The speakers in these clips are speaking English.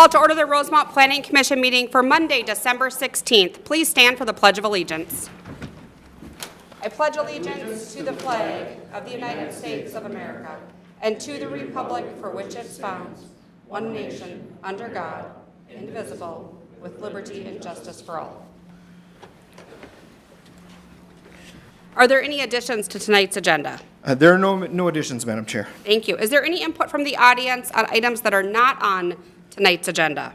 Call to order the Rosemont Planning Commission meeting for Monday, December 16th. Please stand for the Pledge of Allegiance. I pledge allegiance to the flag of the United States of America and to the republic for which it's found, one nation, under God, indivisible, with liberty and justice for all. Are there any additions to tonight's agenda? There are no additions, Madam Chair. Thank you. Is there any input from the audience on items that are not on tonight's agenda?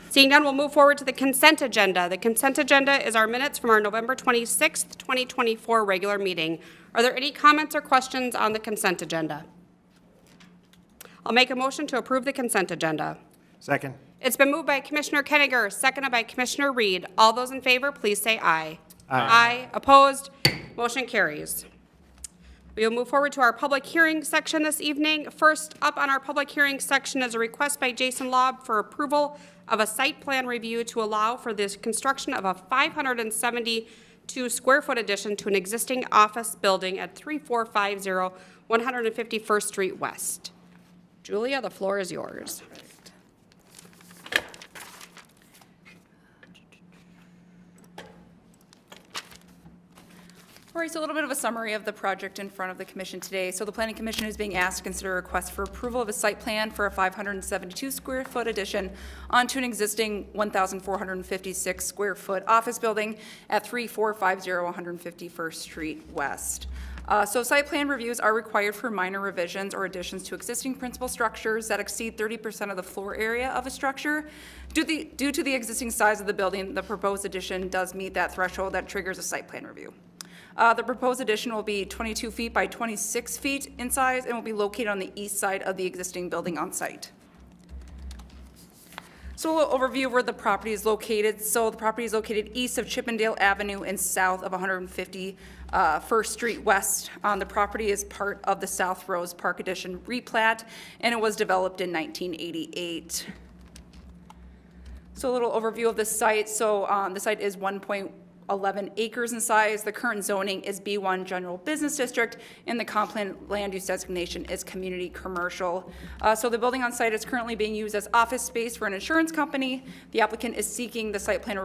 Seeing none, we'll move forward to the consent agenda. The consent agenda is our minutes from our November 26th, 2024 regular meeting. Are there any comments or questions on the consent agenda? I'll make a motion to approve the consent agenda. Second. It's been moved by Commissioner Kenninger, seconded by Commissioner Reed. All those in favor, please say aye. Aye. Aye. Opposed? Motion carries. We will move forward to our public hearing section this evening. First up on our public hearing section is a request by Jason LAUBE for approval of a site plan review to allow for the construction of a 572 square foot addition to an existing office building at 3450 151st Street West. Julia, the floor is yours. All right, so a little bit of a summary of the project in front of the Commission today. So the Planning Commission is being asked to consider a request for approval of a site plan for a 572 square foot addition onto an existing 1,456 square foot office building at 3450 151st Street West. So site plan reviews are required for minor revisions or additions to existing principal structures that exceed 30% of the floor area of a structure. Due to the existing size of the building, the proposed addition does meet that threshold that triggers a site plan review. The proposed addition will be 22 feet by 26 feet in size and will be located on the east side of the existing building on site. So a little overview of where the property is located. So the property is located east of Chippendale Avenue and south of 151st Street West. The property is part of the South Rose Park Addition replat, and it was developed in 1988. So a little overview of the site. So the site is 1.11 acres in size. The current zoning is B1 General Business District, and the comp plan land use designation is community commercial. So the building on site is currently being used as office space for an insurance company. The applicant is seeking the site plan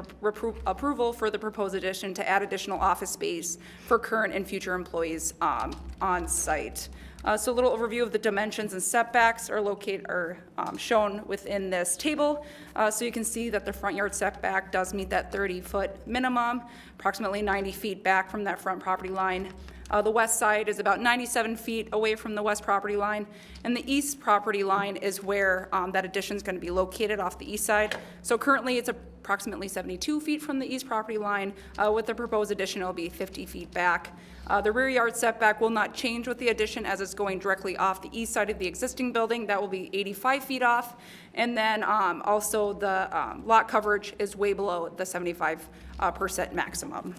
approval for the proposed addition to add additional office space for current and future employees on site. So a little overview of the dimensions and setbacks are shown within this table. So you can see that the front yard setback does meet that 30-foot minimum, approximately 90 feet back from that front property line. The west side is about 97 feet away from the west property line, and the east property line is where that addition is going to be located off the east side. So currently it's approximately 72 feet from the east property line. With the proposed addition, it'll be 50 feet back. The rear yard setback will not change with the addition as it's going directly off the east side of the existing building. That will be 85 feet off. And then also the lot coverage is way below the 75% maximum.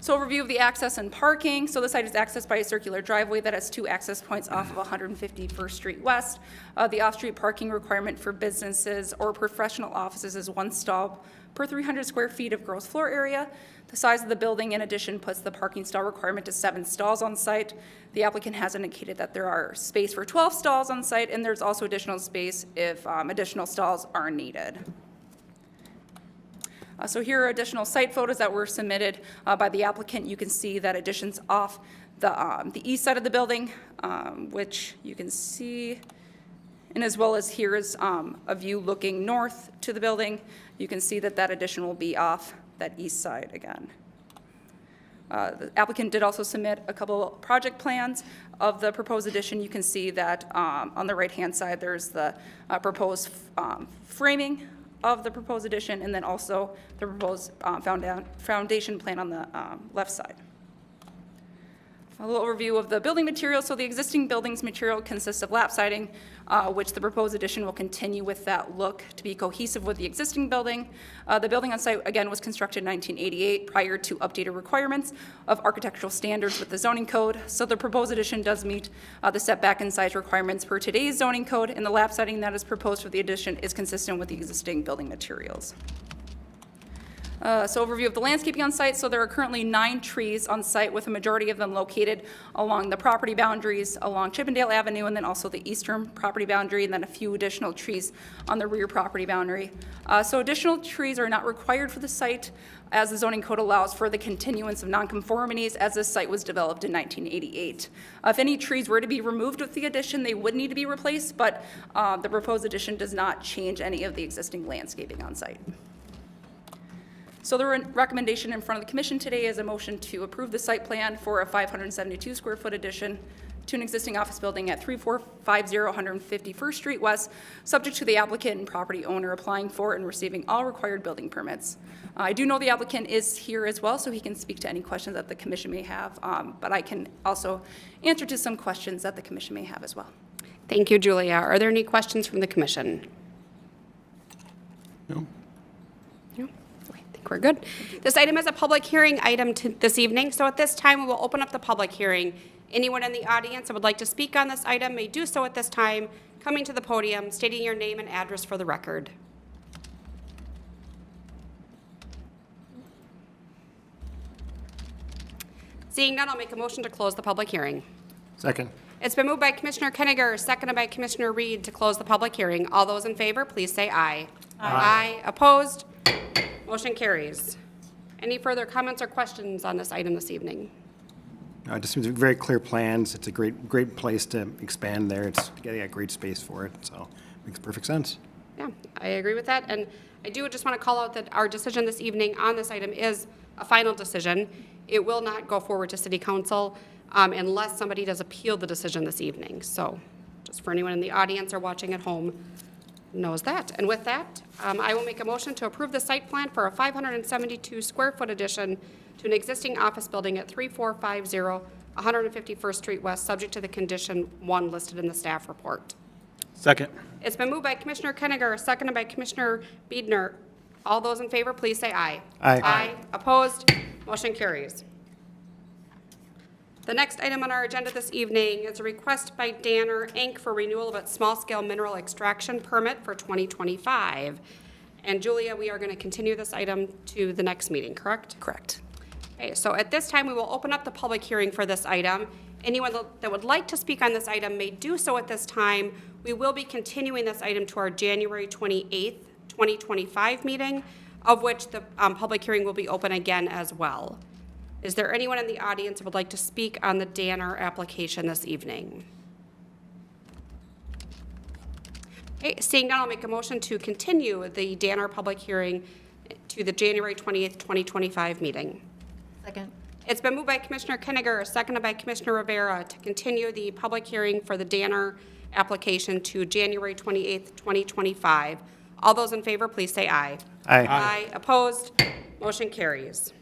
So overview of the access and parking. So the site is accessed by a circular driveway that has two access points off of 151st Street West. The off-street parking requirement for businesses or professional offices is 1 stall per 300 square feet of gross floor area. The size of the building, in addition, puts the parking stall requirement to 7 stalls on site. The applicant has indicated that there are space for 12 stalls on site, and there's also additional space if additional stalls are needed. So here are additional site photos that were submitted by the applicant. You can see that additions off the east side of the building, which you can see, and as well as here is a view looking north to the building. You can see that that addition will be off that east side again. The applicant did also submit a couple project plans of the proposed addition. You can see that on the right-hand side there's the proposed framing of the proposed addition, and then also the proposed foundation plan on the left side. A little overview of the building material. So the existing building's material consists of lap siding, which the proposed addition will continue with that look to be cohesive with the existing building. The building on site, again, was constructed in 1988 prior to updated requirements of architectural standards with the zoning code. So the proposed addition does meet the setback and size requirements per today's zoning code, and the lap siding that is proposed for the addition is consistent with the existing building materials. So overview of the landscaping on site. So there are currently 9 trees on site, with a majority of them located along the property boundaries, along Chippendale Avenue, and then also the eastern property boundary, and then a few additional trees on the rear property boundary. So additional trees are not required for the site, as the zoning code allows for the continuance of nonconformities, as this site was developed in 1988. If any trees were to be removed with the addition, they would need to be replaced, but the proposed addition does not change any of the existing landscaping on site. So the recommendation in front of the commission today is a motion to approve the site plan for a 572 square foot addition to an existing office building at 3450 151st Street West, subject to the applicant and property owner applying for and receiving all required building permits. I do know the applicant is here as well, so he can speak to any questions that the commission may have, but I can also answer to some questions that the commission may have as well. Thank you, Julia. Are there any questions from the commission? No. No? I think we're good. This item is a public hearing item this evening, so at this time, we will open up the public hearing. Anyone in the audience that would like to speak on this item may do so at this time, coming to the podium, stating your name and address for the record. Seeing none, I'll make a motion to close the public hearing. Second. It's been moved by Commissioner Kenninger, seconded by Commissioner Reed to close the public hearing. All those in favor, please say aye. Aye. Opposed? Motion carries. Any further comments or questions on this item this evening? It just seems very clear plans. It's a great place to expand there. It's getting a great space for it, so makes perfect sense. Yeah, I agree with that. And I do just want to call out that our decision this evening on this item is a final decision. It will not go forward to City Council unless somebody does appeal the decision this evening. So just for anyone in the audience or watching at home knows that. And with that, I will make a motion to approve the site plan for a 572 square foot addition to an existing office building at 3450 151st Street West, subject to the condition 1 listed in the staff report. Second. It's been moved by Commissioner Kenninger, seconded by Commissioner Biedner. All those in favor, please say aye. Aye. Aye. Opposed? Motion carries. The next item on our agenda this evening is a request by Danner, Inc. for renewal of its small-scale mineral extraction permit for 2025. And Julia, we are going to continue this item to the next meeting, correct? Correct. Okay, so at this time, we will open up the public hearing for this item. Anyone that would like to speak on this item may do so at this time. We will be continuing this item to our January 28th, 2025 meeting, of which the public hearing will be open again as well. Is there anyone in the audience that would like to speak on the Danner application this evening? Okay, seeing none, I'll make a motion to continue the Danner public hearing to the January 28th, 2025 meeting. Second. It's been moved by Commissioner Kenninger, seconded by Commissioner Rivera to continue the public hearing for the Danner application to January 28th, 2025. All those in favor, please say aye. Aye. Aye. Opposed? Motion carries.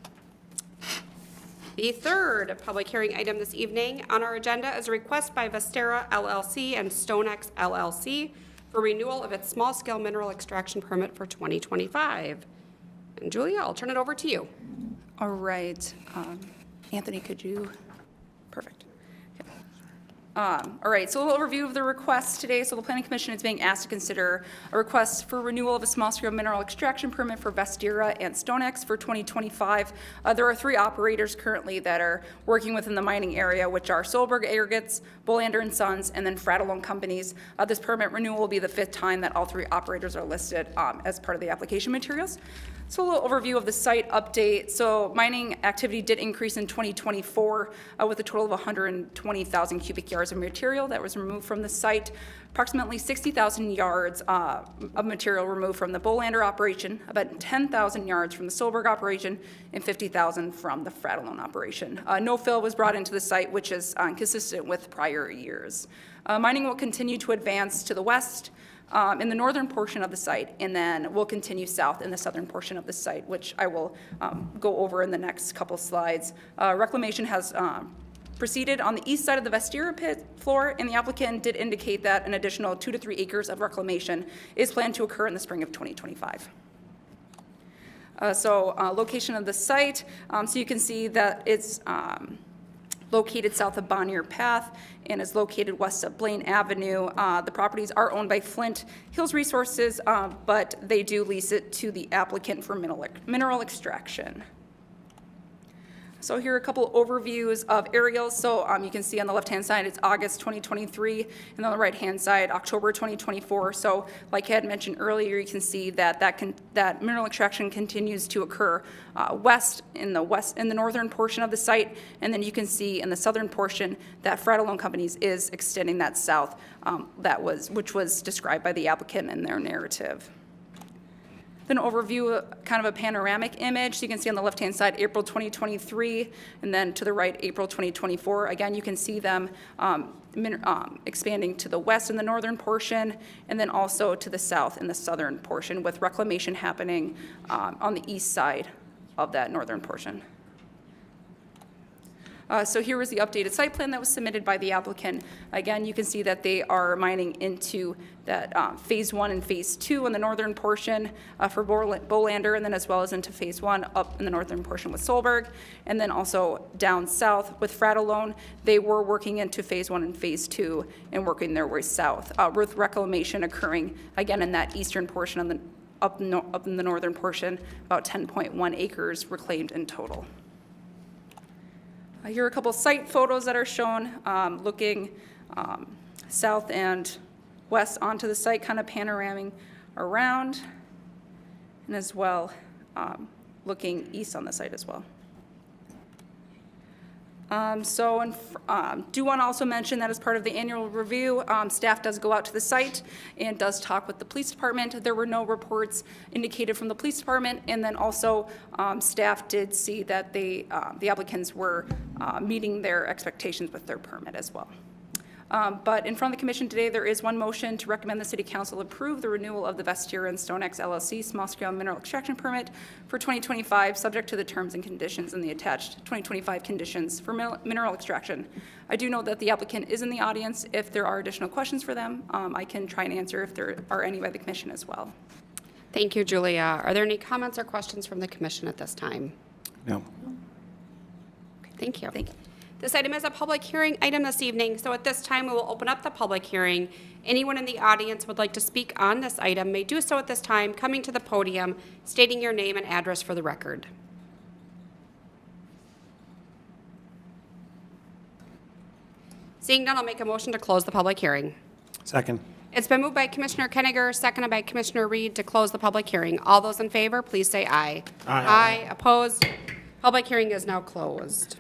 The third public hearing item this evening on our agenda is a request by VESTERRA LLC and STONEX LLC for renewal of its small-scale mineral extraction permit for 2025. And Julia, I'll turn it over to you. All right. Anthony, could you? Perfect. Okay. All right, so a little overview of the request today. So the Planning Commission is being asked to consider a request for renewal of a small-scale mineral extraction permit for VESTERRA and STONEX for 2025. There are 3 operators currently that are working within the mining area, which are Solberg Aggregates, Bolander and Sons, and then Fratellone Companies. This permit renewal will be the 5th time that all 3 operators are listed as part of the application materials. So a little overview of the site update. So mining activity did increase in 2024 with a total of 120,000 cubic yards of material that was removed from the site. Approximately 60,000 yards of material removed from the Bolander operation, about 10,000 yards from the Solberg operation, and 50,000 from the Fratellone operation. No fill was brought into the site, which is consistent with prior years. Mining will continue to advance to the west in the northern portion of the site, and then we'll continue south in the southern portion of the site, which I will go over in the next couple slides. Reclamation has proceeded on the east side of the VESTERRA pit floor, and the applicant did indicate that an additional 2 to 3 acres of reclamation is planned to occur in the spring of 2025. Location of the site, so you can see that it's located south of Bonnier Path and is located west of Blaine Avenue. The properties are owned by Flint Hills Resources, but they do lease it to the applicant for mineral extraction. So here are a couple overviews of aerials. So you can see on the left-hand side, it's August 2023, and on the right-hand side, October 2024. So like I had mentioned earlier, you can see that that mineral extraction continues to occur west in the northern portion of the site, and then you can see in the southern portion that Fratellone Companies is extending that south, which was described by the applicant in their narrative. Then overview, kind of a panoramic image. So you can see on the left-hand side, April 2023, and then to the right, April 2024. Again, you can see them expanding to the west in the northern portion, and then also to the south in the southern portion, with reclamation happening on the east side of that northern portion. So here was the updated site plan that was submitted by the applicant. Again, you can see that they are mining into that phase 1 and phase 2 in the northern portion for Bolander, and then as well as into phase 1 up in the northern portion with Solberg, and then also down south with Fratellone. They were working into phase 1 and phase 2 and working their way south, with reclamation occurring again in that eastern portion of up in the northern portion, about 10.1 acres reclaimed in total. Here are a couple site photos that are shown, looking south and west onto the site, kind of panoraming around, and as well looking east on the site as well. Do want to also mention that as part of the annual review, staff does go out to the site and does talk with the police department. There were no reports indicated from the police department, and then also staff did see that the applicants were meeting their expectations with their permit as well. But in front of the commission today, there is one motion to recommend the city council approve the renewal of the VESTERRA and STONEX LLC small-scale mineral extraction permit for 2025, subject to the terms and conditions in the attached 2025 conditions for mineral extraction. I do know that the applicant is in the audience. If there are additional questions for them, I can try and answer if there are any by the commission as well. Thank you, Julia. Are there any comments or questions from the commission at this time? No. Okay, thank you. Thank you. This item is a public hearing item this evening, so at this time, we will open up the public hearing. Anyone in the audience would like to speak on this item may do so at this time, coming to the podium, stating your name and address for the record. Seeing none, I'll make a motion to close the public hearing. Second. It's been moved by Commissioner Kenninger, seconded by Commissioner Reed to close the public hearing. All those in favor, please say aye. Aye. Aye. Opposed? Public hearing is now closed.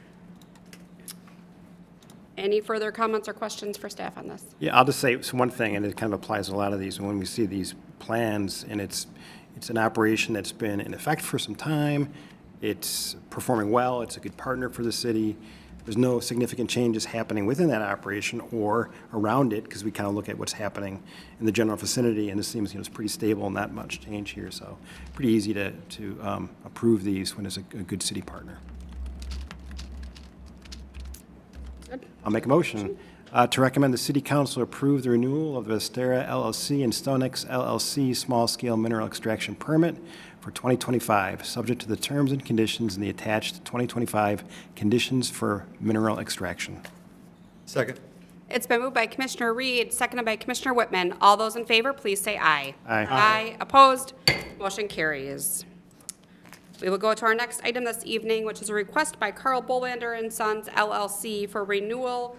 Any further comments or questions for staff on this? Yeah, I'll just say one thing, and it kind of applies to a lot of these. When we see these plans, and it's an operation that's been in effect for some time, it's performing well, it's a good partner for the city. There's no significant changes happening within that operation or around it, because we kind of look at what's happening in the general vicinity, and this seems, it's pretty stable, not much change here. So pretty easy to approve these when it's a good city partner. I'll make a motion to recommend the City Council approve the renewal of the VESTERRA LLC and STONEX LLC small-scale mineral extraction permit for 2025, subject to the terms and conditions in the attached 2025 conditions for mineral extraction. Second. It's been moved by Commissioner Reed, seconded by Commissioner Whitman. All those in favor, please say aye. Aye. Aye. Opposed? Motion carries. We will go to our next item this evening, which is a request by Carl Bolander and Sons LLC for renewal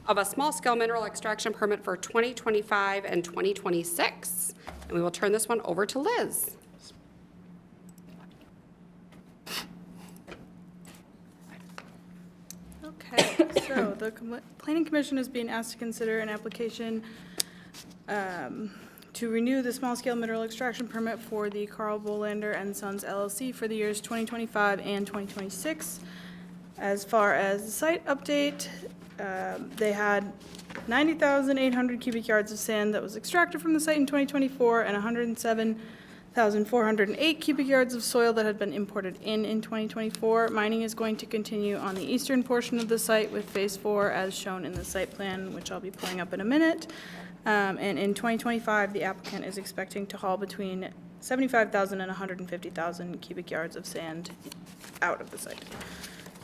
of a small-scale mineral extraction permit for 2025 and 2026. And we will turn this one over to Liz. Okay, so the Planning Commission is being asked to consider an application to renew the small-scale mineral extraction permit for the Carl Bolander and Sons LLC for the years 2025 and 2026. As far as the site update, they had 90,800 cubic yards of sand that was extracted from the site in 2024 and 107,408 cubic yards of soil that had been imported in 2024. Mining is going to continue on the eastern portion of the site with Phase 4 as shown in the site plan, which I'll be pulling up in a minute. And in 2025, the applicant is expecting to haul between 75,000 and 150,000 cubic yards of sand out of the site.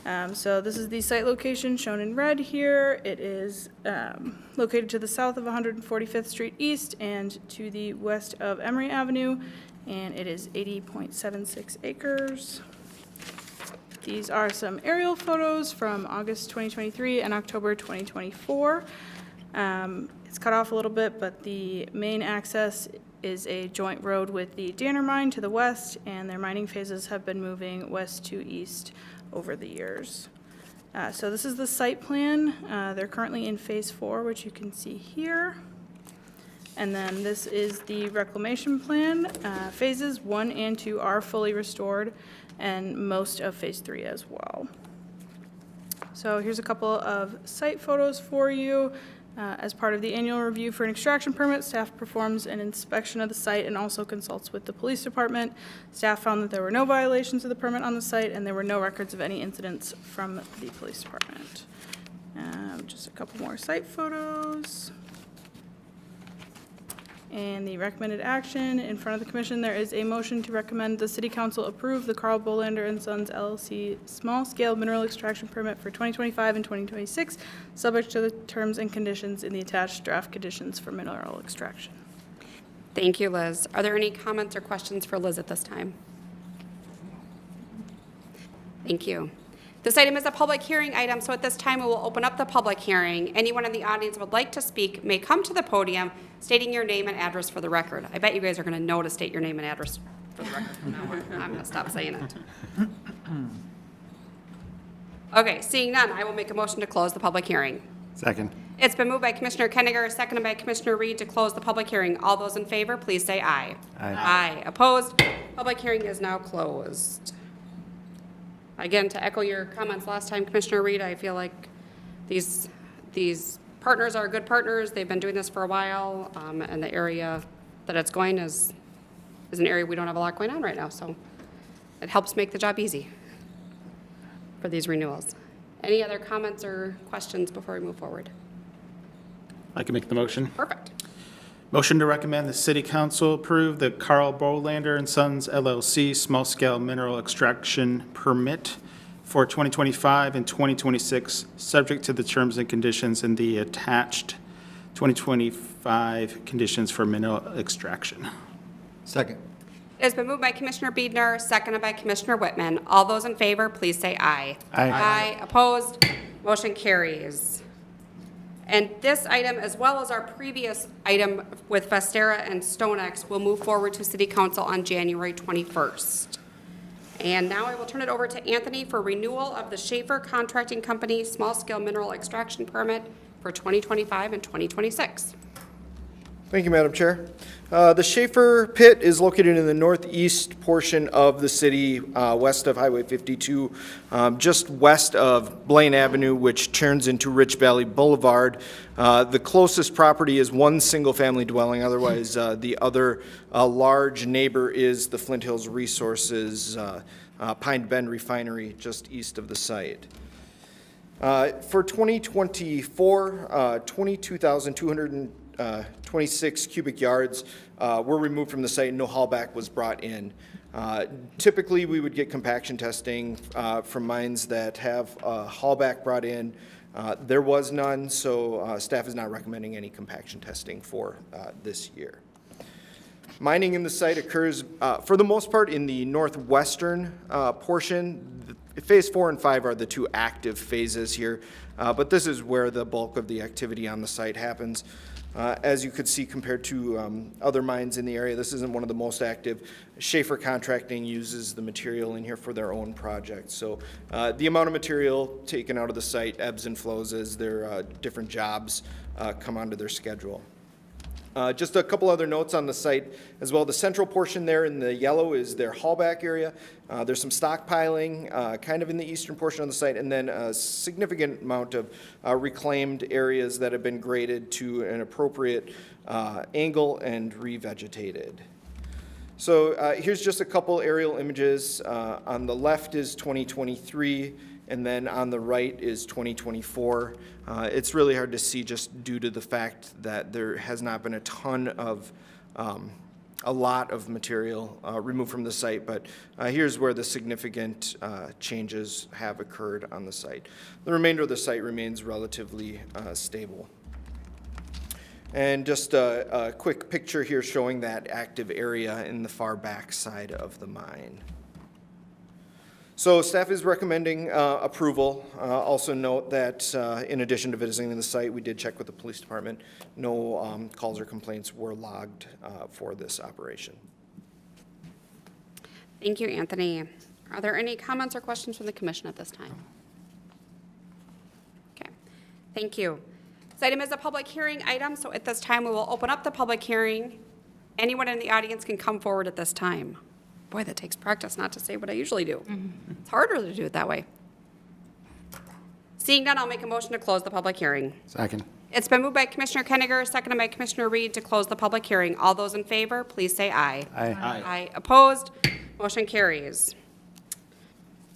So this is the site location shown in red here. It is located to the south of 145th Street East and to the west of Emory Avenue, and it is 80.76 acres. These are some aerial photos from August 2023 and October 2024. It's cut off a little bit, but the main access is a joint road with the Danner mine to the west, and their mining phases have been moving west to east over the years. So this is the site plan. They're currently in phase 4, which you can see here. And then this is the reclamation plan. Phases 1 and 2 are fully restored, and most of phase 3 as well. So here's a couple of site photos for you. As part of the annual review for an extraction permit, staff performs an inspection of the site and also consults with the police department. Staff found that there were no violations of the permit on the site, and there were no records of any incidents from the police department. Just a couple more site photos. And the recommended action in front of the commission, there is a motion to recommend the city council approve the Carl Bolander and Sons LLC small-scale mineral extraction permit for 2025 and 2026, subject to the terms and conditions in the attached draft conditions for mineral extraction. Thank you, Liz. Are there any comments or questions for Liz at this time? Thank you. This item is a public hearing item, so at this time we will open up the public hearing. Anyone in the audience who would like to speak may come to the podium stating your name and address for the record. I bet you guys are going to know to state your name and address for the record from now on. I'm going to stop saying it. Okay, seeing none, I will make a motion to close the public hearing. Second. It's been moved by Commissioner Kenninger, seconded by Commissioner Reed to close the public hearing. All those in favor, please say aye. Aye. Aye. Opposed? Public hearing is now closed. Again, to echo your comments last time, Commissioner Reed, I feel like these partners are good partners. They've been doing this for a while, and the area that it's going is an area we don't have a lot going on right now, so it helps make the job easy for these renewals. Any other comments or questions before we move forward? I can make the motion. Perfect. Motion to recommend the City Council approve the Carl Bolander and Sons LLC small-scale mineral extraction permit for 2025 and 2026, subject to the terms and conditions in the attached 2025 conditions for mineral extraction. Second. It has been moved by Commissioner Biedner, seconded by Commissioner Whitman. All those in favor, please say aye. Aye. Aye. Opposed? Motion carries. And this item, as well as our previous item with VESTERRA and STONEX, will move forward to City Council on January 21st. And now I will turn it over to Anthony for renewal of the SHAFER Contracting Company small-scale mineral extraction permit for 2025 and 2026. Thank you, Madam Chair. The SHAFER pit is located in the northeast portion of the city, west of Highway 52, just west of Blaine Avenue, which turns into Rich Valley Boulevard. The closest property is one single-family dwelling. Otherwise, the other large neighbor is the Flint Hills Resources Pine Bend Refinery, just east of the site. For 2024, 22,226 cubic yards were removed from the site, and no haulback was brought in. Typically, we would get compaction testing from mines that have haulback brought in. There was none, so staff is not recommending any compaction testing for this year. Mining in the site occurs, for the most part, in the northwestern portion. Phase 4 and 5 are the two active phases here, but this is where the bulk of the activity on the site happens. As you could see, compared to other mines in the area, this isn't one of the most active. SHAFER Contracting uses the material in here for their own projects. So the amount of material taken out of the site ebbs and flows as their different jobs come onto their schedule. Just a couple other notes on the site as well. The central portion there in the yellow is their haulback area. There's some stockpiling kind of in the eastern portion of the site, and then a significant amount of reclaimed areas that have been graded to an appropriate angle and revegetated. So here's just a couple aerial images. On the left is 2023, and then on the right is 2024. It's really hard to see just due to the fact that there has not been a ton of a lot of material removed from the site, but here's where the significant changes have occurred on the site. The remainder of the site remains relatively stable. And just a quick picture here showing that active area in the far back side of the mine. So staff is recommending approval. Also note that in addition to visiting the site, we did check with the police department. No calls or complaints were logged for this operation. Thank you, Anthony. Are there any comments or questions from the commission at this time? Okay, thank you. This item is a public hearing item, so at this time, we will open up the public hearing. Anyone in the audience can come forward at this time. Boy, that takes practice not to say what I usually do. It's harder to do it that way. Seeing none, I'll make a motion to close the public hearing. Second. It's been moved by Commissioner Kenninger, seconded by Commissioner Reed to close the public hearing. All those in favor, please say aye. Aye. Aye. Opposed? Motion carries.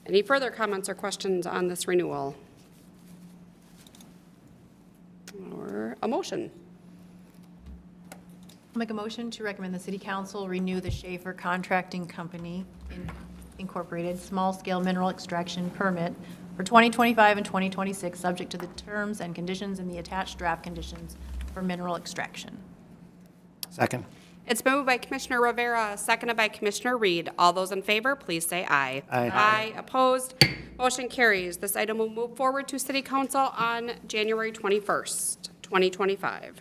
Any further comments or questions on this renewal? Or a motion? I'll make a motion to recommend the City Council renew the SHAFER Contracting Company Incorporated small-scale mineral extraction permit for 2025 and 2026, subject to the terms and conditions in the attached draft conditions for mineral extraction. Second. It's been moved by Commissioner Rivera, seconded by Commissioner Reed. All those in favor, please say aye. Aye. Aye. Opposed? Motion carries. This item will move forward to City Council on January 21st, 2025.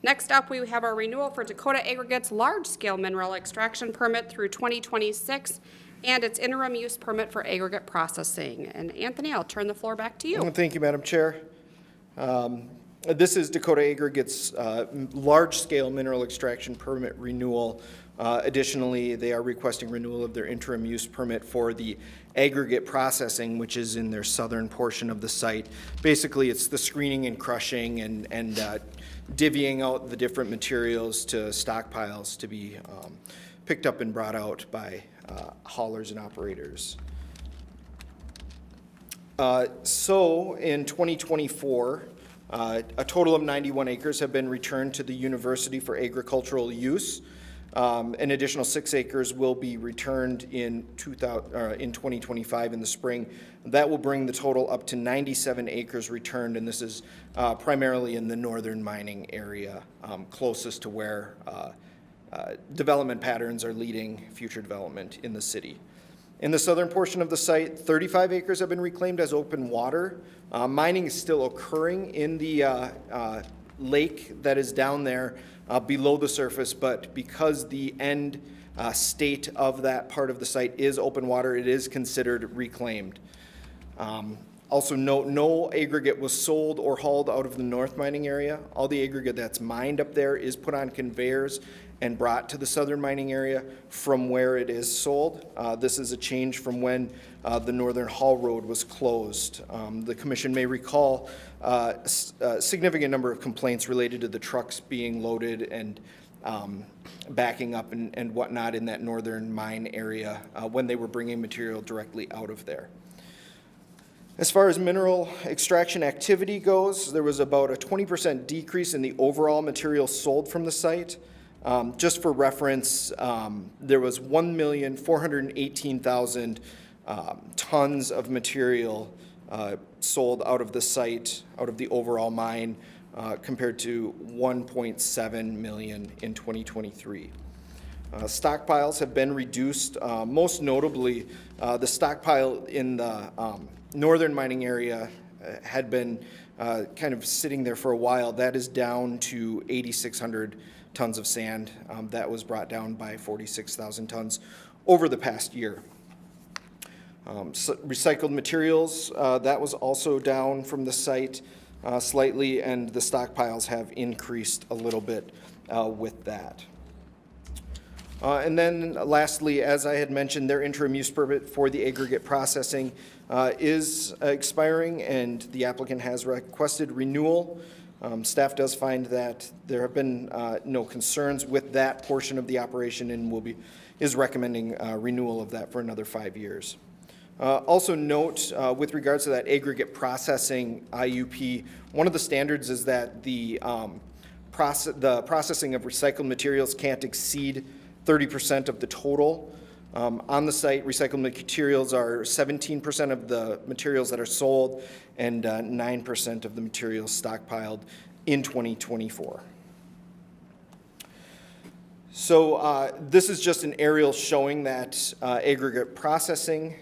Next up, we have our renewal for Dakota Aggregates large-scale mineral extraction permit through 2026 and its interim use permit for aggregate processing. And Anthony, I'll turn the floor back to you. Thank you, Madam Chair. This is Dakota Aggregates' large-scale mineral extraction permit renewal. Additionally, they are requesting renewal of their interim use permit for the aggregate processing, which is in their southern portion of the site. Basically, it's the screening and crushing and divvying out the different materials to stockpiles to be picked up and brought out by haulers and operators. So in 2024, a total of 91 acres have been returned to the university for agricultural use. An additional 6 acres will be returned in 2025 in the spring. That will bring the total up to 97 acres returned, and this is primarily in the northern mining area, closest to where development patterns are leading future development in the city. In the southern portion of the site, 35 acres have been reclaimed as open water. Mining is still occurring in the lake that is down there below the surface, but because the end state of that part of the site is open water, it is considered reclaimed. Also note, no aggregate was sold or hauled out of the north mining area. All the aggregate that's mined up there is put on conveyors and brought to the southern mining area from where it is sold. This is a change from when the northern haul road was closed. The commission may recall a significant number of complaints related to the trucks being loaded and backing up and whatnot in that northern mine area when they were bringing material directly out of there. As far as mineral extraction activity goes, there was about a 20% decrease in the overall material sold from the site. Just for reference, there was 1,418,000 tons of material sold out of the site, out of the overall mine, compared to 1.7 million in 2023. Stockpiles have been reduced, most notably the stockpile in the northern mining area had been kind of sitting there for a while. That is down to 8,600 tons of sand. That was brought down by 46,000 tons over the past year. So recycled materials, that was also down from the site slightly, and the stockpiles have increased a little bit with that. And then lastly, as I had mentioned, their interim use permit for the aggregate processing is expiring, and the applicant has requested renewal. Staff does find that there have been no concerns with that portion of the operation and is recommending renewal of that for another 5 years. Also note, with regards to that aggregate processing IUP, one of the standards is that the the processing of recycled materials can't exceed 30% of the total. On the site, recycled materials are 17% of the materials that are sold and 9% of the materials stockpiled in 2024. So this is just an aerial showing that aggregate processing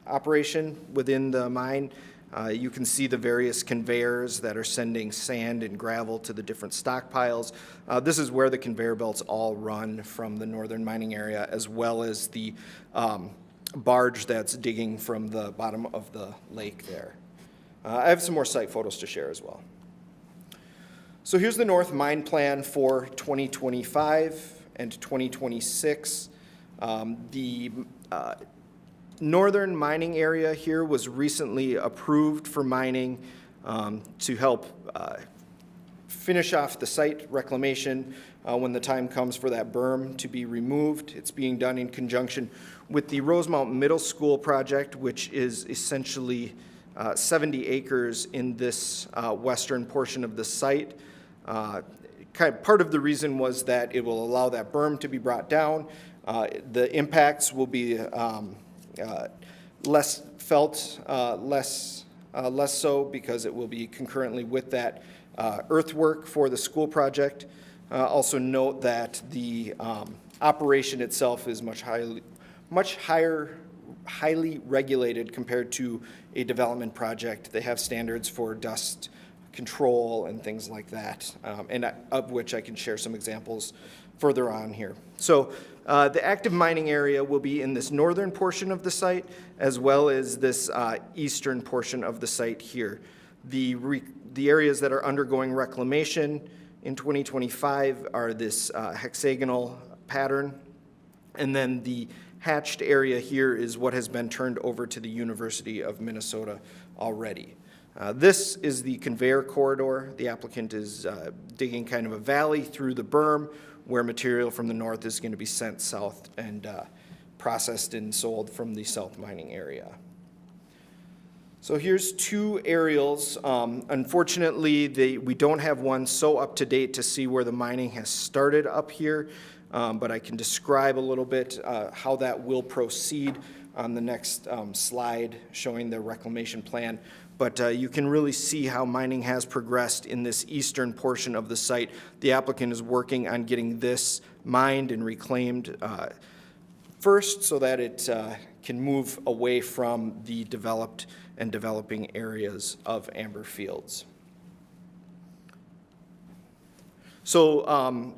operation within the mine. You can see the various conveyors that are sending sand and gravel to the different stockpiles. This is where the conveyor belts all run from the northern mining area, as well as the barge that's digging from the bottom of the lake there. I have some more site photos to share as well. So here's the north mine plan for 2025 and 2026. The northern mining area here was recently approved for mining to help finish off the site reclamation when the time comes for that berm to be removed. It's being done in conjunction with the Rosemount Middle School project, which is essentially 70 acres in this western portion of the site. Part of the reason was that it will allow that berm to be brought down. The impacts will be less felt, less so because it will be concurrently with that earthwork for the school project. Also note that the operation itself is highly regulated compared to a development project. They have standards for dust control and things like that, and of which I can share some examples further on here. So the active mining area will be in this northern portion of the site, as well as this eastern portion of the site here. The areas that are undergoing reclamation in 2025 are this hexagonal pattern, and then the hatched area here is what has been turned over to the University of Minnesota already. This is the conveyor corridor. The applicant is digging kind of a valley through the berm where material from the north is going to be sent south and processed and sold from the south mining area. So here's two aerials. Unfortunately, we don't have one so up to date to see where the mining has started up here, but I can describe a little bit how that will proceed on the next slide showing the reclamation plan. But you can really see how mining has progressed in this eastern portion of the site. The applicant is working on getting this mined and reclaimed first so that it can move away from the developed and developing areas of amber fields. So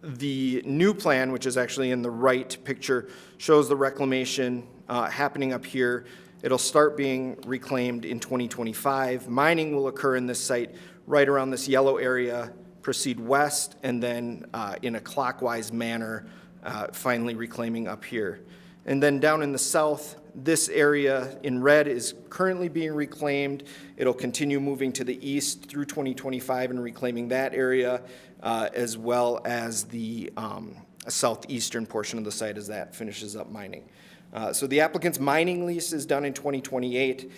the new plan, which is actually in the right picture, shows the reclamation happening up here. It'll start being reclaimed in 2025. Mining will occur in this site right around this yellow area, proceed west, and then in a clockwise manner, finally reclaiming up here. And then down in the south, this area in red is currently being reclaimed. It'll continue moving to the east through 2025 and reclaiming that area, as well as the southeastern portion of the site as that finishes up mining. So the applicant's mining lease is done in 2028.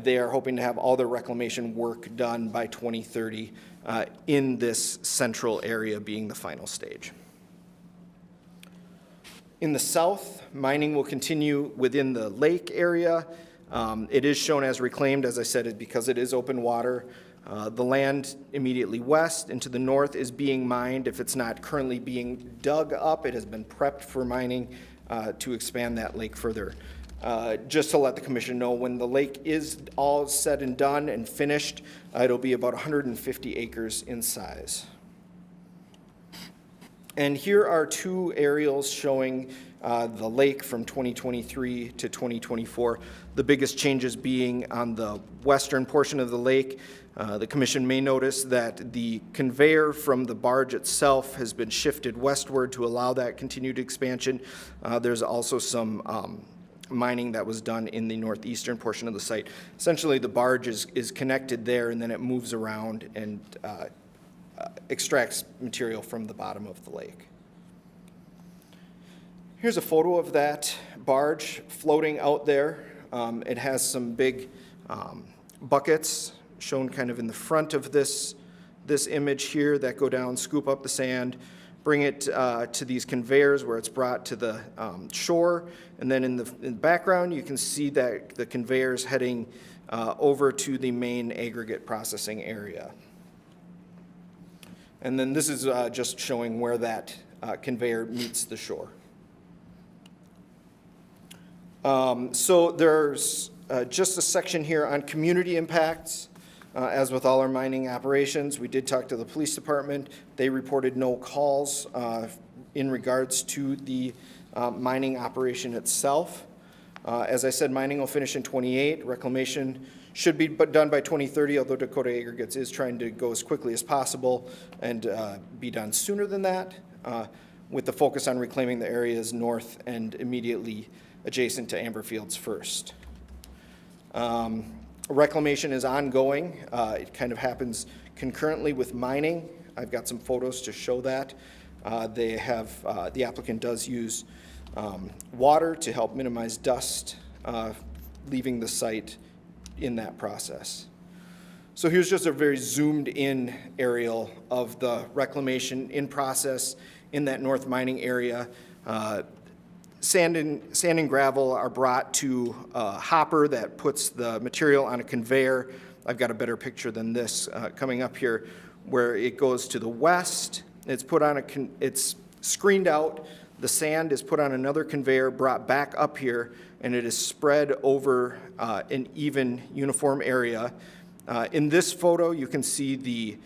They are hoping to have all their reclamation work done by 2030 in this central area being the final stage. In the south, mining will continue within the lake area. It is shown as reclaimed, as I said, because it is open water. The land immediately west and to the north is being mined. If it's not currently being dug up, it has been prepped for mining to expand that lake further. Just to let the commission know, when the lake is all said and done and finished, it'll be about 150 acres in size. And here are two aerials showing the lake from 2023 to 2024. The biggest changes being on the western portion of the lake. The commission may notice that the conveyor from the barge itself has been shifted westward to allow that continued expansion. There's also some mining that was done in the northeastern portion of the site. Essentially, the barge is connected there, and then it moves around and extracts material from the bottom of the lake. Here's a photo of that barge floating out there. It has some big buckets shown kind of in the front of this this image here that go down, scoop up the sand, bring it to these conveyors where it's brought to the shore. And then in the background, you can see that the conveyors heading over to the main aggregate processing area. And then this is just showing where that conveyor meets the shore. So there's just a section here on community impacts. As with all our mining operations, we did talk to the police department. They reported no calls in regards to the mining operation itself. As I said, mining will finish in '28. Reclamation should be done by 2030, although Dakota Aggregates is trying to go as quickly as possible and be done sooner than that, with the focus on reclaiming the areas north and immediately adjacent to Amber Fields first. Reclamation is ongoing. It kind of happens concurrently with mining. I've got some photos to show that. They have, the applicant does use water to help minimize dust leaving the site in that process. So here's just a very zoomed in aerial of the reclamation in process in that north mining area. Sand and gravel are brought to a hopper that puts the material on a conveyor. I've got a better picture than this coming up here, where it goes to the west. It's put on it's screened out. The sand is put on another conveyor, brought back up here, and it is spread over an even, uniform area. In this photo, you can see the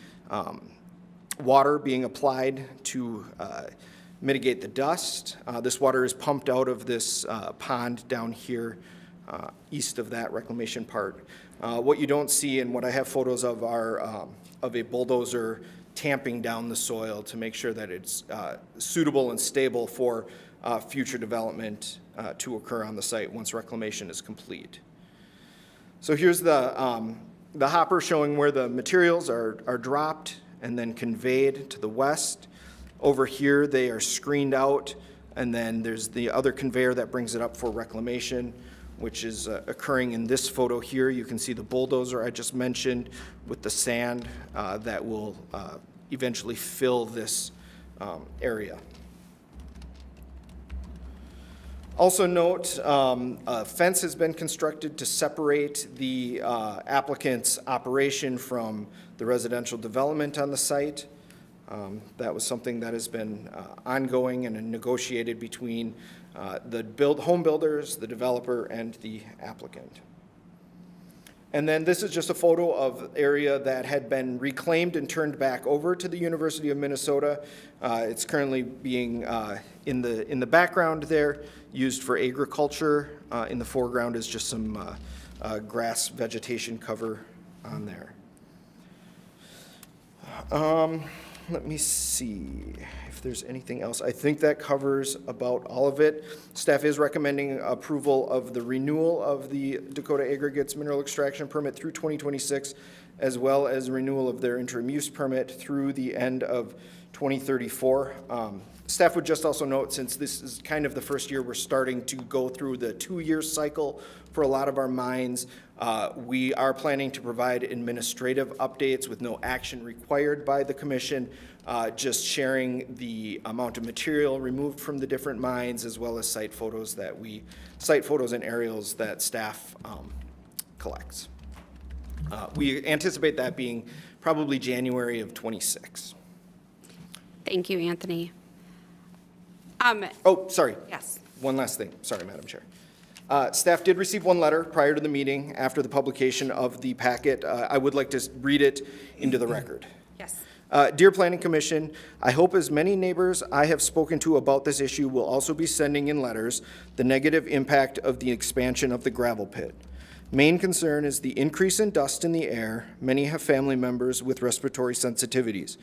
water being applied to mitigate the dust. This water is pumped out of this pond down here east of that reclamation part. What you don't see and what I have photos of are of a bulldozer tamping down the soil to make sure that it's suitable and stable for future development to occur on the site once reclamation is complete. So here's the hopper showing where the materials are dropped and then conveyed to the west. Over here, they are screened out, and then there's the other conveyor that brings it up for reclamation, which is occurring in this photo here. You can see the bulldozer I just mentioned with the sand that will eventually fill this area. Also note, a fence has been constructed to separate the applicant's operation from the residential development on the site. That was something that has been ongoing and negotiated between the home builders, the developer, and the applicant. And then this is just a photo of area that had been reclaimed and turned back over to the University of Minnesota. It's currently being in the background there, used for agriculture. In the foreground is just some grass vegetation cover on there. Let me see if there's anything else. I think that covers about all of it. Staff is recommending approval of the renewal of the Dakota Aggregates mineral extraction permit through 2026, as well as renewal of their interim use permit through the end of 2034. Staff would just also note, since this is kind of the first year we're starting to go through the 2-year cycle for a lot of our mines, we are planning to provide administrative updates with no action required by the commission, just sharing the amount of material removed from the different mines, as well as site photos and aerials that staff collects. We anticipate that being probably January of '26. Thank you, Anthony. Oh, sorry. Yes. One last thing. Sorry, Madam Chair. Staff did receive one letter prior to the meeting after the publication of the packet. I would like to read it into the record. Yes. Dear Planning Commission, I hope as many neighbors I have spoken to about this issue will also be sending in letters the negative impact of the expansion of the gravel pit. Main concern is the increase in dust in the air. Many have family members with respiratory sensitivities.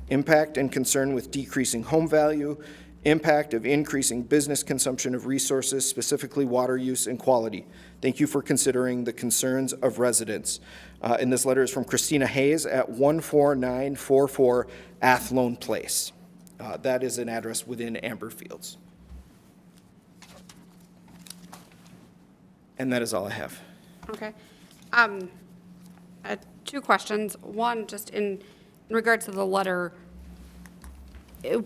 Impact and concern with decreasing home value. Impact of increasing business consumption of resources, specifically water use and quality. Thank you for considering the concerns of residents. And this letter is from Christina Hayes at 14944 Athlone Place. That is an address within Amber Fields. And that is all I have. Okay. Two questions. One, just in in regards to the letter,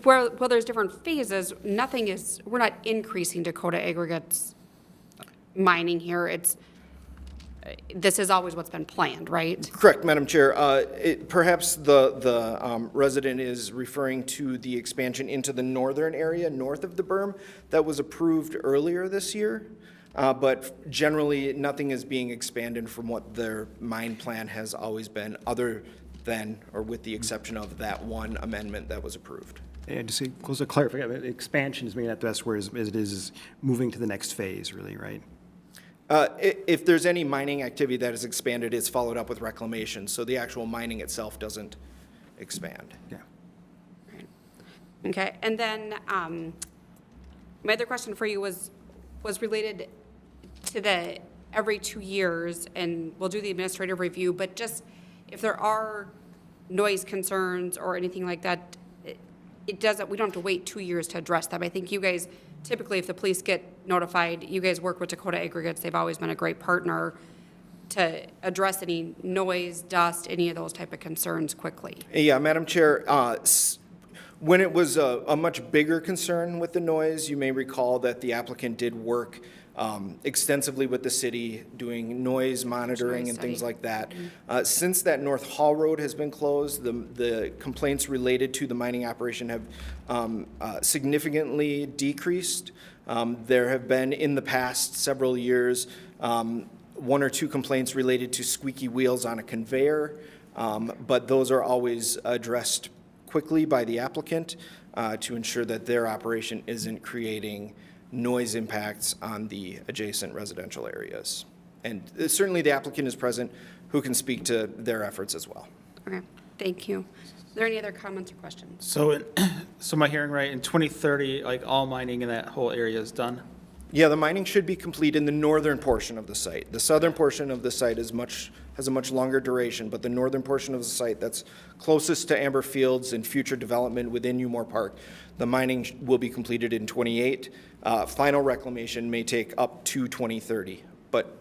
where there's different phases, we're not increasing Dakota Aggregates mining here. This is always what's been planned, right? Correct, Madam Chair. Perhaps the resident is referring to the expansion into the northern area, north of the berm, that was approved earlier this year. But generally, nothing is being expanded from what their mine plan has always been, other than, or with the exception of that one amendment that was approved. And just to clarify, expansion is maybe not the best word, as it is moving to the next phase, really, right? If there's any mining activity that is expanded, it's followed up with reclamation, so the actual mining itself doesn't expand. Yeah. Okay, and then my other question for you was related to the every 2 years, and we'll do the administrative review, but just if there are noise concerns or anything like that, it doesn't, we don't have to wait 2 years to address them. I think you guys, typically, if the police get notified, you guys work with Dakota Aggregates. They've always been a great partner to address any noise, dust, any of those type of concerns quickly. Yeah, Madam Chair, when it was a much bigger concern with the noise, you may recall that the applicant did work extensively with the city, doing noise monitoring and things like that. Since that North Hall Road has been closed, the complaints related to the mining operation have significantly decreased. There have been, in the past several years, 1 or 2 complaints related to squeaky wheels on a conveyor, but those are always addressed quickly by the applicant to ensure that their operation isn't creating noise impacts on the adjacent residential areas. And certainly the applicant is present, who can speak to their efforts as well. Okay, thank you. Are there any other comments or questions? So, am I hearing right, in 2030, like all mining in that whole area is done? Yeah, the mining should be complete in the northern portion of the site. The southern portion of the site has a much longer duration, but the northern portion of the site that's closest to Amber Fields and future development within Umore Park, the mining will be completed in 28. Final reclamation may take up to 2030, but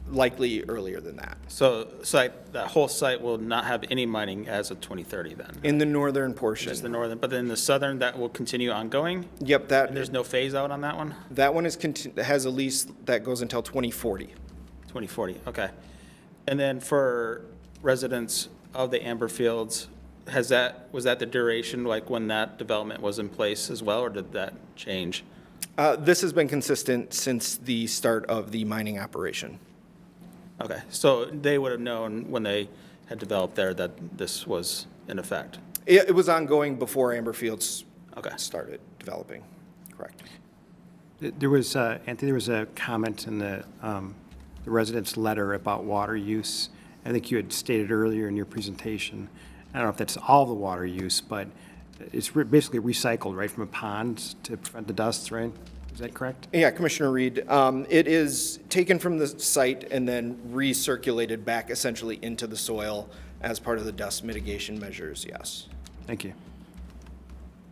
likely earlier than that. So that whole site will not have any mining as of 2030 then? In the northern portion. Just the northern, but then the southern, that will continue ongoing? Yep, And there's no phase out on that one? that one has a lease that goes until 2040. 2040, okay. And then for residents of the Amber Fields, was that the duration, like when that development was in place as well, or did that change? This has been consistent since the start of the mining operation. Okay, so they would have known when they had developed there that this was in effect? It was ongoing before Amber Fields Okay. started developing, correct. There was, Anthony, there was a comment in the resident's letter about water use. I think you had stated earlier in your presentation, I don't know if that's all the water use, but it's basically recycled, right, from a pond to prevent the dust, right? Is that correct? Yeah, Commissioner Reed, it is taken from the site and then recirculated back essentially into the soil as part of the dust mitigation measures, yes. Thank you.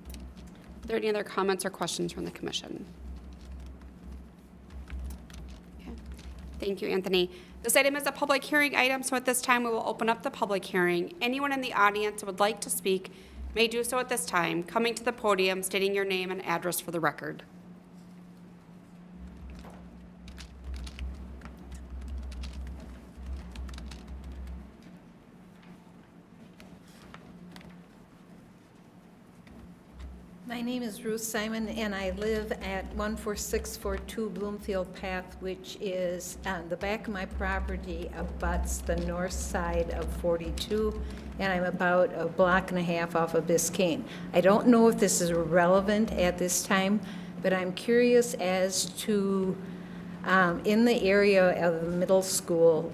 Are there any other comments or questions from the commission? Okay. Thank you, Anthony. This item is a public hearing item, so at this time, we will open up the public hearing. Anyone in the audience who would like to speak may do so at this time, coming to the podium, stating your name and address for the record. My name is Ruth Simon, and I live at 14642 Bloomfield Path, which is on the back of my property, abuts the north side of 42, and I'm about a block and a half off of Biscayne. I don't know if this is relevant at this time, but I'm curious as to, in the area of the middle school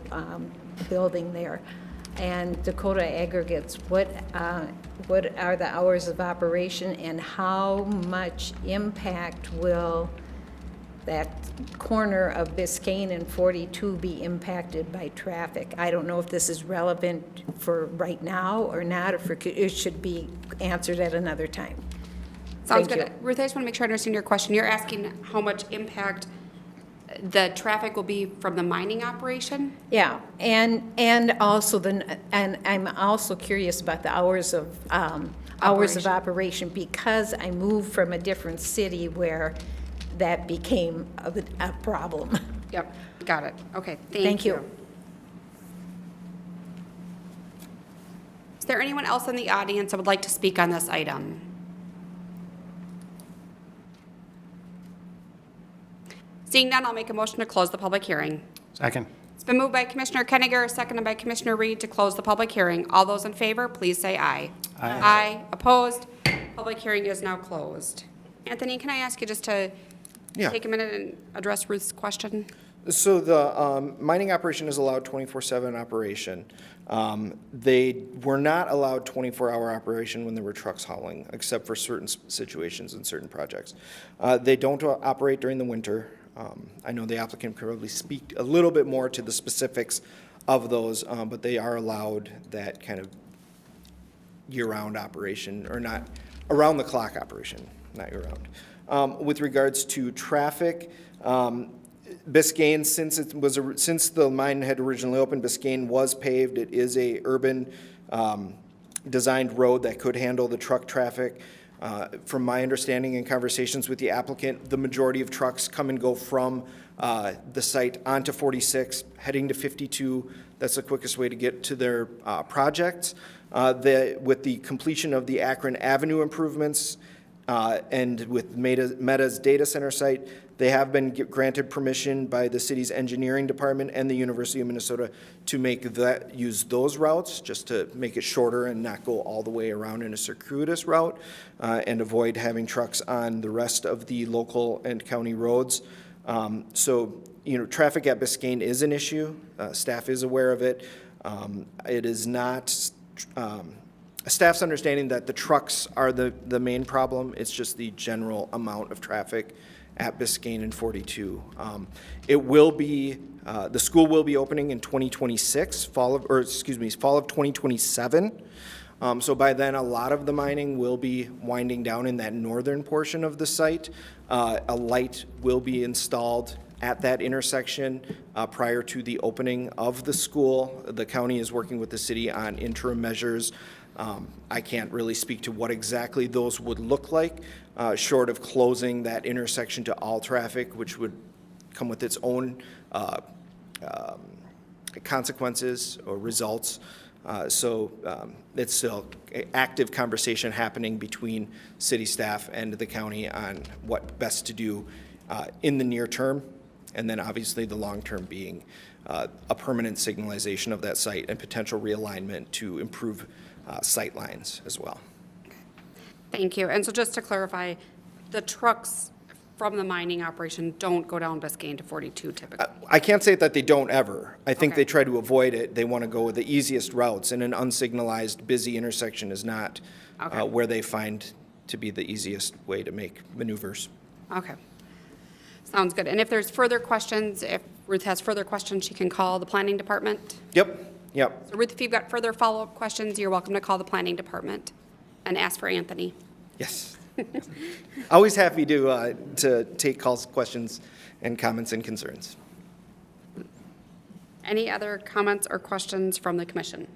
building there, and Dakota Aggregates, what are the hours of operation, and how much impact will that corner of Biscayne and 42 be impacted by traffic? I don't know if this is relevant for right now or not, or if it should be answered at another time. Sounds Thank good. Ruth, I just want to make sure I understand your question. You're asking how much impact the traffic will be from the mining operation? Yeah, and also and I'm also curious about the hours of operation because I moved from a different city where that became a problem. Yep, got it. Okay, Thank you. Is there anyone else in the audience that would like to speak on this item? Seeing none, I'll make a motion to close the public hearing. Second. It's been moved by Commissioner Kenninger, seconded by Commissioner Reed to close the public hearing. All those in favor, please say aye. Aye. Aye. Opposed? Public hearing is now closed. Anthony, can I ask you just to Yeah. take a minute and address Ruth's question? So the mining operation is allowed 24/7 operation. They were not allowed 24-hour operation when there were trucks hauling, except for certain situations and certain projects. They don't operate during the winter. I know the applicant could probably speak a little bit more to the specifics of those, but they are allowed that kind of year-round operation, or not, around-the-clock operation, not year-round. With regards to traffic, Biscayne, since the mine had originally opened, Biscayne was paved. It is a urban designed road that could handle the truck traffic. From my understanding and conversations with the applicant, the majority of trucks come and go from the site onto 46, heading to 52. That's the quickest way to get to their projects. With the completion of the Akron Avenue improvements and with Meta's data center site, they have been granted permission by the city's engineering department and the University of Minnesota to use those routes, just to make it shorter and not go all the way around in a circuitous route, and avoid having trucks on the rest of the local and county roads. So, traffic at Biscayne is an issue. Staff is aware of it. It is not staff's understanding that the trucks are the main problem. It's just the general amount of traffic at Biscayne and 42. It will be, the school will be opening in 2026, fall of 2027. So by then, a lot of the mining will be winding down in that northern portion of the site. A light will be installed at that intersection prior to the opening of the school. The county is working with the city on interim measures. I can't really speak to what exactly those would look like, short of closing that intersection to all traffic, which would come with its own consequences or results. So it's still active conversation happening between city staff and the county on what best to do in the near term, and then obviously the long term being a permanent signalization of that site and potential realignment to improve sight lines as well. Thank you. And so just to clarify, the trucks from the mining operation don't go down Biscayne to 42 typically? I can't say that they don't ever. I think Okay. they try to avoid it. They want to go with the easiest routes, and an unsignalized busy intersection is not Okay. where they find to be the easiest way to make maneuvers. Okay. Sounds good. And if there's further questions, if Ruth has further questions, she can call the planning department. Yep. So Ruth, if you've got further follow-up questions, you're welcome to call the planning department and ask for Anthony. Yes. Always happy to take calls, questions, and comments and concerns. Any other comments or questions from the commission?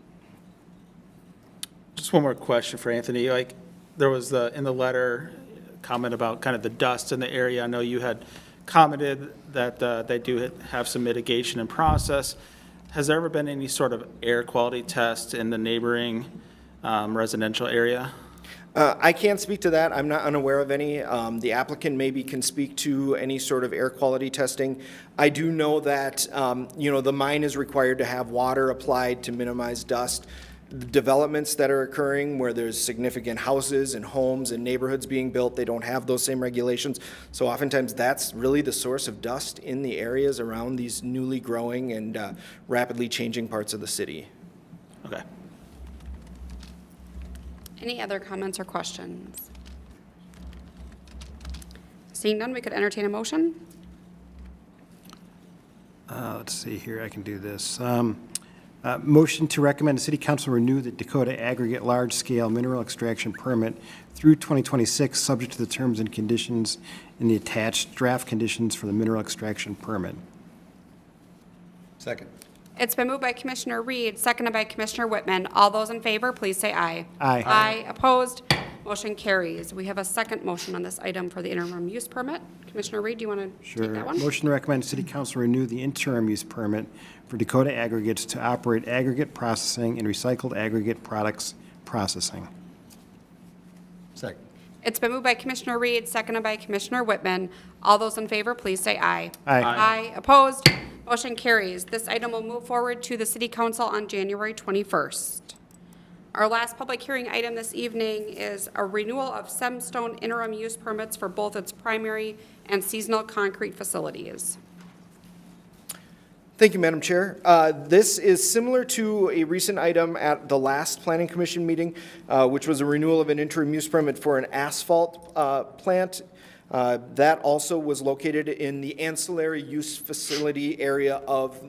Just one more question for Anthony. Like, there was in the letter comment about kind of the dust in the area. I know you had commented that they do have some mitigation in process. Has there ever been any sort of air quality test in the neighboring residential area? I can't speak to that. I'm not unaware of any. The applicant maybe can speak to any sort of air quality testing. I do know that, the mine is required to have water applied to minimize dust. The developments that are occurring where there's significant houses and homes and neighborhoods being built, they don't have those same regulations. So oftentimes that's really the source of dust in the areas around these newly growing and rapidly changing parts of the city. Okay. Any other comments or questions? Seeing none, we could entertain a motion. Let's see here, I can do this. Motion to recommend the City Council renew the Dakota Aggregate Large-Scale Mineral Extraction Permit through 2026, subject to the terms and conditions in the attached draft conditions for the mineral extraction permit. Second. It's been moved by Commissioner Reed, seconded by Commissioner Whitman. All those in favor, please say aye. Aye. Aye. Opposed? Motion carries. We have a second motion on this item for the interim use permit. Commissioner Reed, do you want to take Sure. that one? Motion to recommend City Council renew the interim use permit for Dakota Aggregates to operate aggregate processing and recycled aggregate products processing. Second. It's been moved by Commissioner Reed, seconded by Commissioner Whitman. All those in favor, please say aye. Aye. Aye. Opposed? Motion carries. This item will move forward to the City Council on January 21st. Our last public hearing item this evening is a renewal of CEMSTONE interim use permits for both its primary and seasonal concrete facilities. Thank you, Madam Chair. This is similar to a recent item at the last Planning Commission meeting, which was a renewal of an interim use permit for an asphalt plant. That also was located in the ancillary use facility area of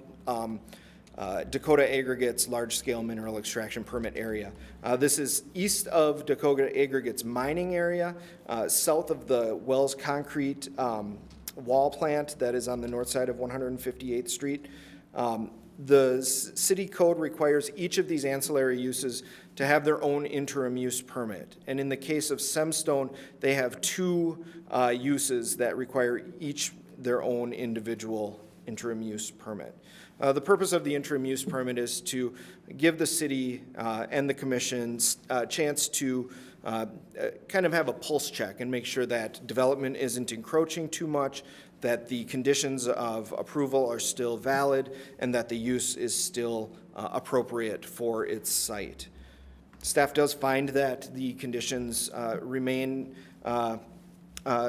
Dakota Aggregates large-scale mineral extraction permit area. This is east of Dakota Aggregates mining area, south of the Wells Concrete wall plant that is on the north side of 158th Street. The city code requires each of these ancillary uses to have their own interim use permit. And in the case of CEMSTONE, they have two uses that require each their own individual interim use permit. The purpose of the interim use permit is to give the city and the commissions a chance to kind of have a pulse check and make sure that development isn't encroaching too much, that the conditions of approval are still valid, and that the use is still appropriate for its site. Staff does find that the conditions remain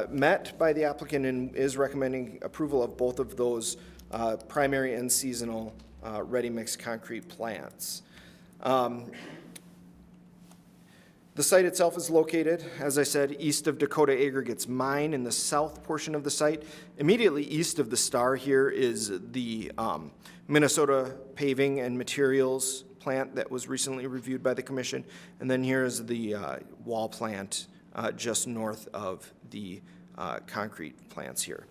met by the applicant and is recommending approval of both of those primary and seasonal ready-mix concrete plants. The site itself is located, as I said, east of Dakota Aggregates Mine in the south portion of the site. Immediately east of the star here is the Minnesota Paving and Materials plant that was recently reviewed by the commission. And then here is the wall plant just north of the concrete plants here.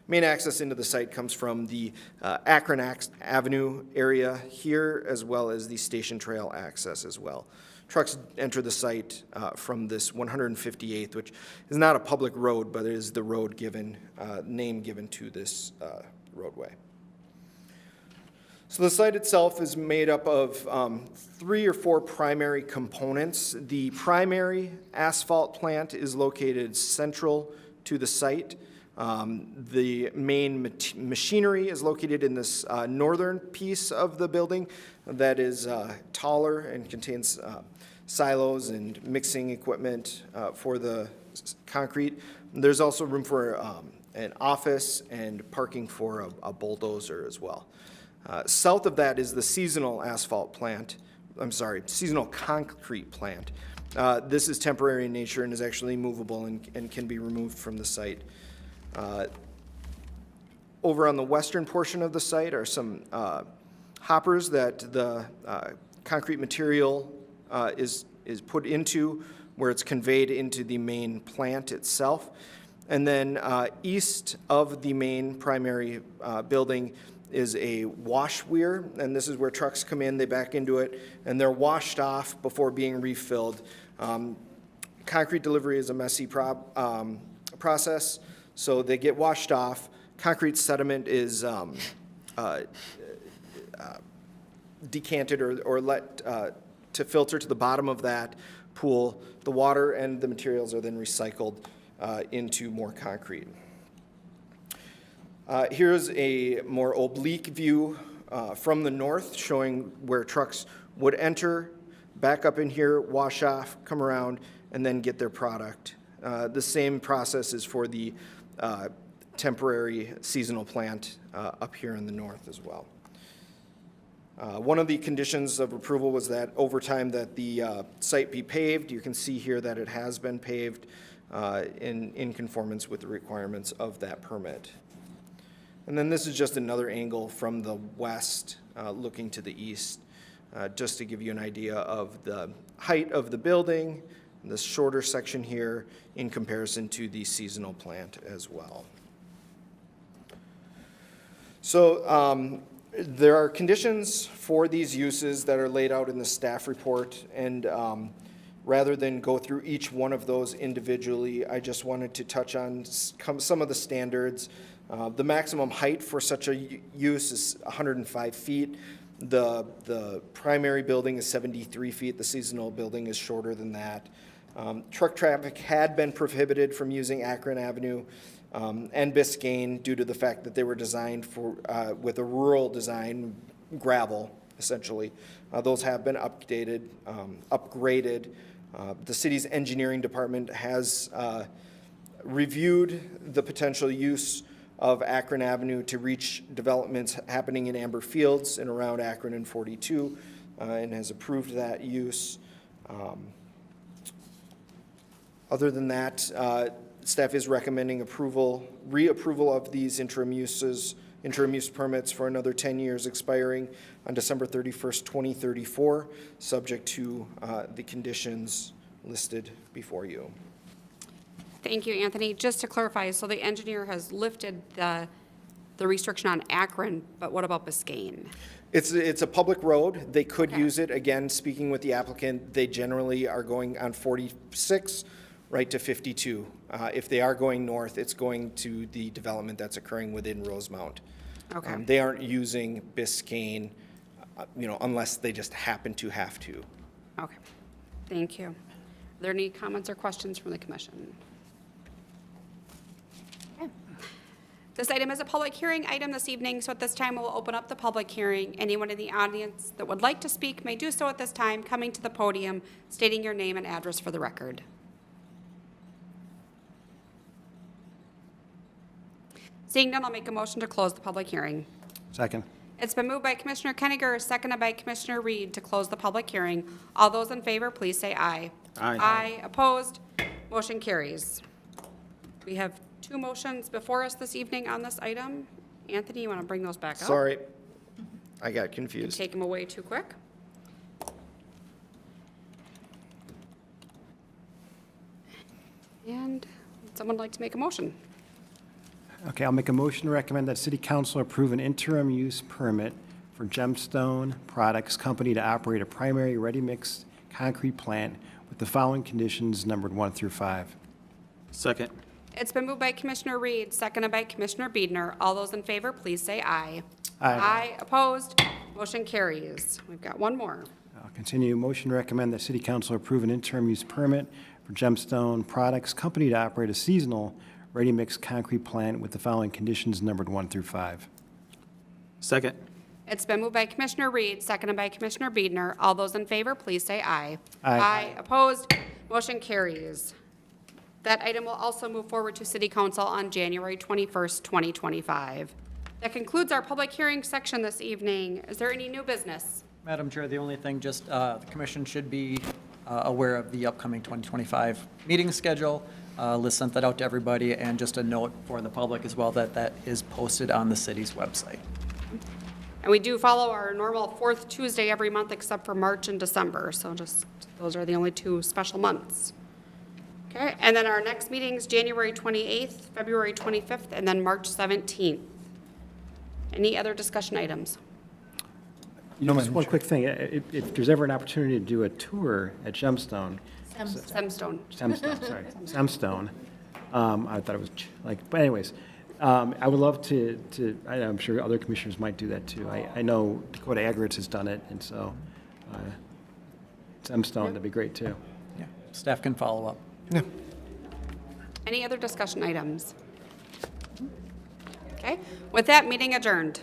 Main access into the site comes from the Akron Avenue area here, as well as the Station Trail access as well. Trucks enter the site from this 158th, which is not a public road, but it is the road given, name given to this roadway. So the site itself is made up of 3 or 4 primary components. The primary asphalt plant is located central to the site. The main machinery is located in this northern piece of the building that is taller and contains silos and mixing equipment for the concrete. There's also room for an office and parking for a bulldozer as well. South of that is the seasonal asphalt plant, seasonal concrete plant. This is temporary in nature and is actually movable and can be removed from the site. Over on the western portion of the site are some hoppers that the concrete material is put into, where it's conveyed into the main plant itself. And then east of the main primary building is a wash weir, and this is where trucks come in, they back into it, and they're washed off before being refilled. Concrete delivery is a messy process, so they get washed off. Concrete sediment is decanted or let to filter to the bottom of that pool. The water and the materials are then recycled into more concrete. Here's a more oblique view from the north, showing where trucks would enter, back up in here, wash off, come around, and then get their product. The same process is for the temporary seasonal plant up here in the north as well. One of the conditions of approval was that over time that the site be paved. You can see here that it has been paved in conformance with the requirements of that permit. And then this is just another angle from the west looking to the east. just to give you an idea of the height of the building, this shorter section here in comparison to the seasonal plant as well. So there are conditions for these uses that are laid out in the staff report, and rather than go through each one of those individually, I just wanted to touch on some of the standards. The maximum height for such a use is 105 feet. The primary building is 73 feet. The seasonal building is shorter than that. Truck traffic had been prohibited from using Akron Avenue and Biscayne due to the fact that they were designed for with a rural design, gravel, essentially. Those have been updated, upgraded. The city's engineering department has reviewed the potential use of Akron Avenue to reach developments happening in Amber Fields and around Akron and 42, and has approved that use. Other than that, staff is recommending reapproval of these interim use permits for another 10 years expiring on December 31st, 2034, subject to the conditions listed before you. Thank you, Anthony. Just to clarify, so the engineer has lifted the restriction on Akron, but what about Biscayne? It's a public road. They could use it. Again, speaking with the applicant, they generally are going on 46 right to 52. If they are going north, it's going to the development that's occurring within Rosemount. Okay. They aren't using Biscayne, unless they just happen to have to. Okay, thank you. Are there any comments or questions from the commission? Okay. This item is a public hearing item this evening, so at this time, we'll open up the public hearing. Anyone in the audience that would like to speak may do so at this time, coming to the podium, stating your name and address for the record. Seeing none, I'll make a motion to close the public hearing. Second. It's been moved by Commissioner Kenninger, seconded by Commissioner Reed to close the public hearing. All those in favor, please say aye. Aye. Aye. Opposed? Motion carries. We have two motions before us this evening on this item. Anthony, you want to bring those back up? Sorry, I got confused. Take them away too quick. And would someone like to make a motion? Okay, I'll make a motion to recommend that City Council approve an interim use permit for Gemstone Products Company to operate a primary ready-mix concrete plant with the following conditions numbered 1 through 5. Second. It's been moved by Commissioner Reed, seconded by Commissioner Biedner. All those in favor, please say aye. Aye. Aye. Opposed? Motion carries. We've got one more. I'll continue. Motion to recommend that City Council approve an interim use permit for Gemstone Products Company to operate a seasonal ready-mix concrete plant with the following conditions numbered 1 through 5. Second. It's been moved by Commissioner Reed, seconded by Commissioner Biedner. All those in favor, please say aye. Aye. Opposed? Motion carries. That item will also move forward to City Council on January 21st, 2025. That concludes our public hearing section this evening. Is there any new business? Madam Chair, the only thing, just the commission should be aware of the upcoming 2025 meeting schedule. Liz sent that out to everybody, and just a note for the public as well that that is posted on the city's website. And we do follow our normal fourth Tuesday every month except for March and December, so just, those are the only two special months. Okay, and then our next meeting is January 28th, February 25th, and then March 17th. Any other discussion items? Just one quick thing. If there's ever an opportunity to do a tour at Gemstone, SEMSTONE. SEMSTONE. I thought it was but anyways, I would love to, I'm sure other commissioners might do that too. I know Dakota Aggregates has done it, and so SEMSTONE, that'd be great too. Yeah, staff can follow up. Any other discussion items? Okay, with that, meeting adjourned.